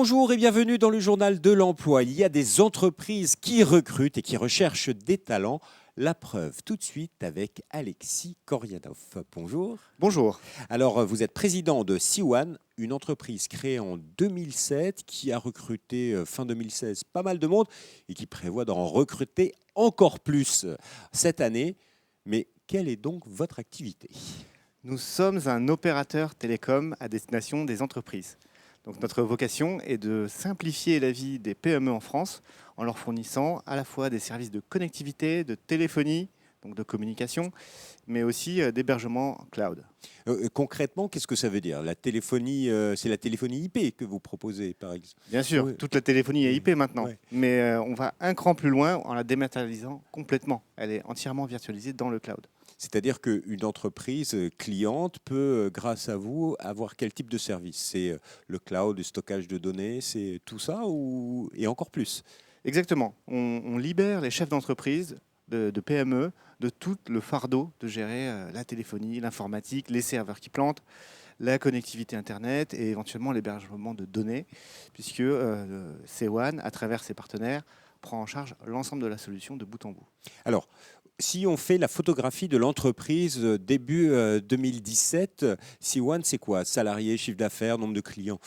Bonjour et bienvenue dans le journal de l'emploi. Il y a des entreprises qui recrutent et qui recherchent des talents. La preuve tout de suite avec Alexis Korianov. Bonjour. Bonjour. Alors, vous êtes président de C1, une entreprise créée en 2007 qui a recruté fin 2016 pas mal de monde et qui prévoit d'en recruter encore plus cette année. Mais quelle est donc votre activité ? Nous sommes un opérateur télécom à destination des entreprises. Donc notre vocation est de simplifier la vie des PME en France en leur fournissant à la fois des services de connectivité, de téléphonie, donc de communication, mais aussi d'hébergement cloud. Concrètement, qu'est-ce que ça veut dire ? La téléphonie, c'est la téléphonie IP que vous proposez, par exemple ? Bien sûr, Oui. toute la téléphonie est IP maintenant, Ouais. mais on va un cran plus loin en la dématérialisant complètement. Elle est entièrement virtualisée dans le cloud. C'est-à-dire qu'une entreprise cliente peut, grâce à vous, avoir quel type de service ? C'est le cloud, le stockage de données, c'est tout ça et encore plus ? Exactement. On libère les chefs d'entreprise, de PME, de tout le fardeau de gérer la téléphonie, l'informatique, les serveurs qui plantent, la connectivité Internet et éventuellement l'hébergement de données, puisque C1, à travers ses partenaires, prend en charge l'ensemble de la solution de bout en bout. Alors, si on fait la photographie de l'entreprise début 2017, C1, c'est quoi ? Salariés, chiffre d'affaires, nombre de clients ?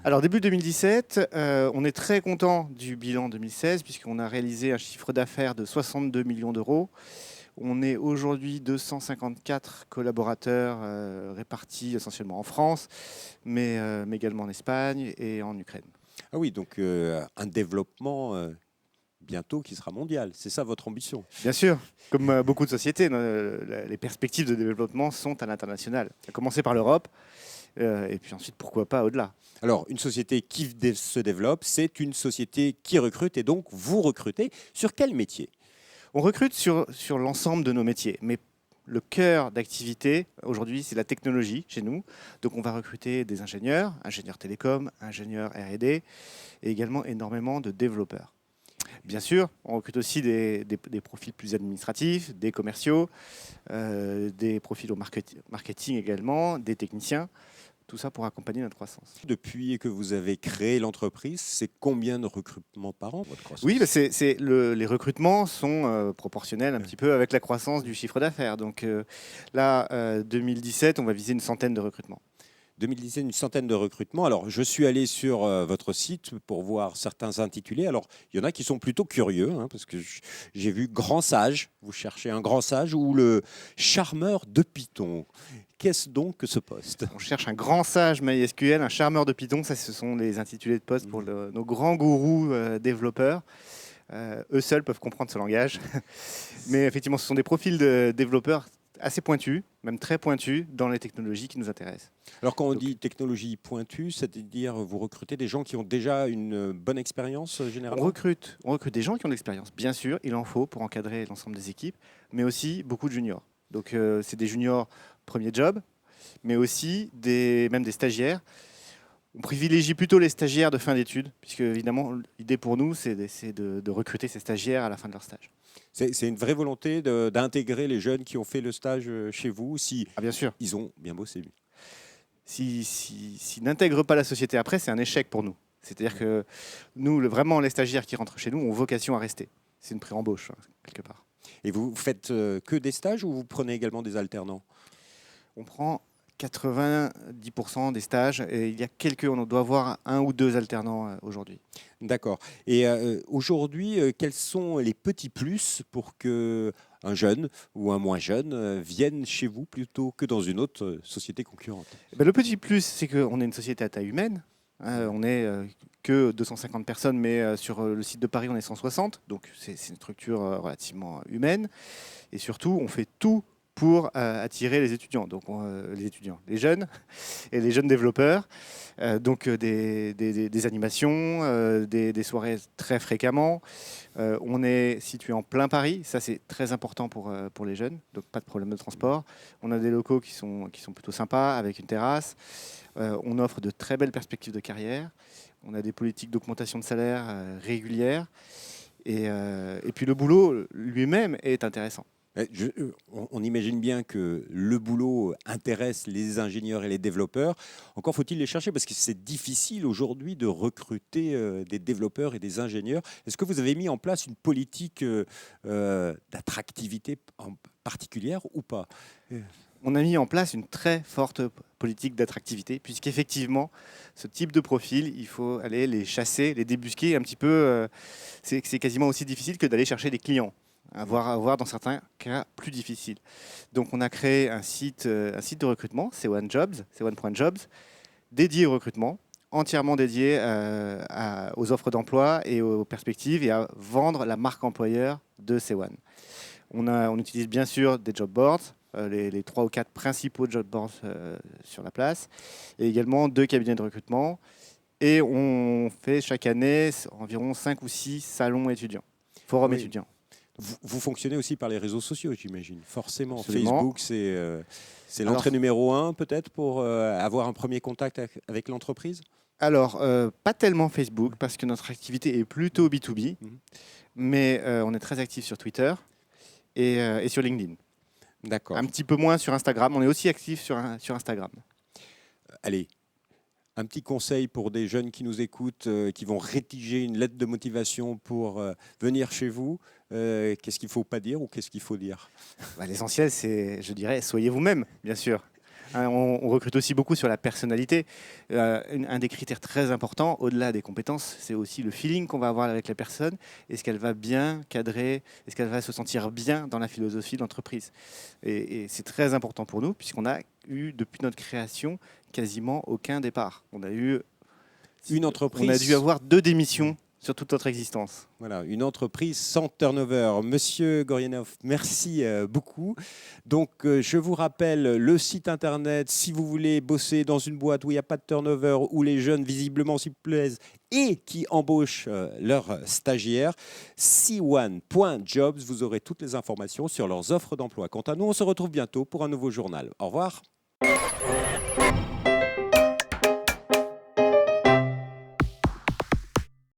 Alors début 2017, on est très content du bilan 2016 puisqu'on a réalisé un chiffre d'affaires de 62 millions d'euros. On est aujourd'hui 254 collaborateurs répartis essentiellement en France, mais également en Espagne et en Ukraine. Ah oui, donc un développement bientôt qui sera mondial. C'est ça votre ambition ? Bien sûr, comme beaucoup de sociétés, les perspectives de développement sont à l'international. À commencer par l'Europe, et puis ensuite, pourquoi pas au-delà. Alors, une société qui se développe, c'est une société qui recrute et donc vous recrutez. Sur quel métier ? On recrute sur l'ensemble de nos métiers, mais le cœur d'activité aujourd'hui, c'est la technologie chez nous. Donc on va recruter des ingénieurs, ingénieurs télécom, ingénieurs R&D et également énormément de développeurs. Bien sûr, on recrute aussi des profils plus administratifs, des commerciaux, des profils au marketing également, des techniciens. Tout ça pour accompagner notre croissance. Depuis que vous avez créé l'entreprise, c'est combien de recrutements par an, votre croissance ? Oui, bah les recrutements sont proportionnels un petit peu avec la croissance du chiffre d'affaires. Donc là, 2017, on va viser une centaine de recrutements. 2017, une centaine de recrutements. Alors, je suis allé sur votre site pour voir certains intitulés. Alors, il y en a qui sont plutôt curieux, parce que j'ai vu grand sage, vous cherchez un grand sage, ou le charmeur de Python. Qu'est-ce donc que ce poste ? On cherche un grand sage MySQL, un charmeur de Python. Ça, ce sont les intitulés de poste pour nos grands gourous développeurs. Eux seuls peuvent comprendre ce langage. Mais effectivement, ce sont des profils de développeurs assez pointus, même très pointus, dans les technologies qui nous intéressent. Alors, quand on dit technologie pointue, c'est-à-dire vous recrutez des gens qui ont déjà une bonne expérience généralement ? On recrute des gens qui ont de l'expérience. Bien sûr, il en faut pour encadrer l'ensemble des équipes, mais aussi beaucoup de juniors. Donc, c'est des juniors premier job, mais aussi même des stagiaires. On privilégie plutôt les stagiaires de fin d'études, puisque évidemment, l'idée pour nous, c'est de recruter ces stagiaires à la fin de leur stage. C'est une vraie volonté d'intégrer les jeunes qui ont fait le stage chez vous, si Ah, bien sûr. ils ont bien bossé. S'ils n'intègrent pas la société après, c'est un échec pour nous. C'est-à-dire que nous, vraiment, les stagiaires qui rentrent chez nous ont vocation à rester. C'est une pré-embauche, quelque part. Et vous faites que des stages ou vous prenez également des alternants ? On prend 90% des stages et il y a on doit avoir un ou deux alternants aujourd'hui. D'accord. Et aujourd'hui, quels sont les petits plus pour que un jeune ou un moins jeune vienne chez vous plutôt que dans une autre société concurrente ? Le petit plus, c'est qu'on est une société à taille humaine. On n'est que 250 personnes, mais sur le site de Paris, on est 160. Donc c'est une structure relativement humaine. Et surtout, on fait tout pour attirer les étudiants, donc les jeunes et les jeunes développeurs. Donc des animations, des soirées très fréquemment. On est situé en plein Paris, ça c'est très important pour les jeunes, donc pas de problème de transport. On a des locaux qui sont plutôt sympas, avec une terrasse. On offre de très belles perspectives de carrière. On a des politiques d'augmentation de salaire régulières. Et puis le boulot lui-même est intéressant. On imagine bien que le boulot intéresse les ingénieurs et les développeurs. Encore faut-il les chercher parce que c'est difficile aujourd'hui de recruter des développeurs et des ingénieurs. Est-ce que vous avez mis en place une politique d'attractivité particulière ou pas? On a mis en place une très forte politique d'attractivité, puisqu'effectivement, ce type de profil, il faut aller les chasser, les débusquer un petit peu. C'est quasiment aussi difficile que d'aller chercher des clients, voire dans certains cas plus difficile. Donc on a créé un site de recrutement, C1Jobs, dédié au recrutement, entièrement dédié aux offres d'emploi et aux perspectives et à vendre la marque employeur de C1. On utilise bien sûr des job boards, les 3 ou 4 principaux job boards sur la place, et également 2 cabinets de recrutement. Et on fait chaque année environ 5 ou 6 salons étudiants, forums étudiants. Vous fonctionnez aussi par les réseaux sociaux, j'imagine. Forcément, Absolument. Facebook, c'est l'entrée numéro 1 peut-être pour avoir un premier contact avec l'entreprise? Alors, pas tellement Facebook, parce que notre activité est plutôt B2B, mais on est très actif sur Twitter et sur LinkedIn. D'accord. Un petit peu moins sur Instagram. On est aussi actif sur Instagram. Allez, un petit conseil pour des jeunes qui nous écoutent, qui vont rédiger une lettre de motivation pour venir chez vous. Qu'est-ce qu'il ne faut pas dire ou qu'est-ce qu'il faut dire? L'essentiel, c'est, je dirais, soyez vous-même, bien sûr. On recrute aussi beaucoup sur la personnalité. Un des critères très importants, au-delà des compétences, c'est aussi le feeling qu'on va avoir avec la personne. Est-ce qu'elle va bien cadrer? Est-ce qu'elle va se sentir bien dans la philosophie de l'entreprise? Et c'est très important pour nous, puisqu'on a eu, depuis notre création, quasiment aucun départ. On a dû avoir 2 démissions sur toute notre existence. Voilà, une entreprise sans turnover. Monsieur Gorianov, merci beaucoup. Donc, je vous rappelle le site internet, si vous voulez bosser dans une boîte où il n'y a pas de turnover, où les jeunes visiblement s'y plaisent et qui embauchent leurs stagiaires, c1.jobs, vous aurez toutes les informations sur leurs offres d'emploi. Quant à nous, on se retrouve bientôt pour un nouveau journal. Au revoir.